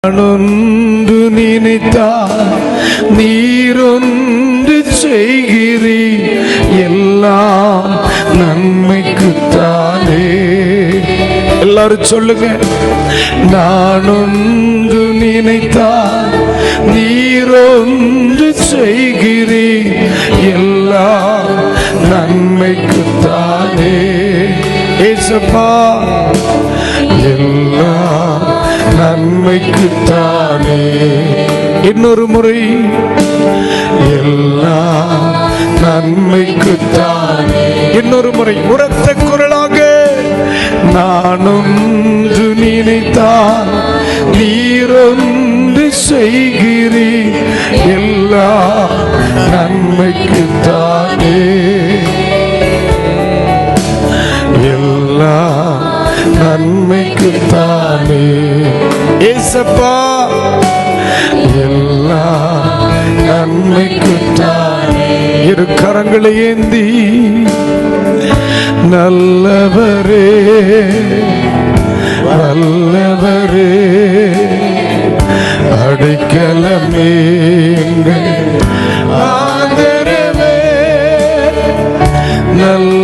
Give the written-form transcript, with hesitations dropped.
நானொன்று நினைத்தால் நீரொன்று செய்கிறீர், எல்லாம் நன்மைக்குத்தானே. எல்லாரும் சொல்லுங்க. நானொன்று நினைத்தால் நீரொன்று செய்கிறீர், எல்லாம் நன்மைக்குத்தானே. ஏசப்பா, எல்லாம் நன்மைக்குத்தானே. இன்னொரு முறை, எல்லாம் நன்மைக்குத்தானே. இன்னொரு முறை உரத்த குரலாக, நானொன்று நினைத்தால் நீரொன்று செய்கிறீர், எல்லாம் நன்மைக்குத்தானே. எல்லாம் நன்மைக்குத்தானே. ஏசப்பா, எல்லாம் நன்மைக்குத்தானே. இரு கரங்களை ஏந்தி, நல்லவரே நல்லவரே, அடைக்கலமே எங்கள் ஆதரவே, நல்ல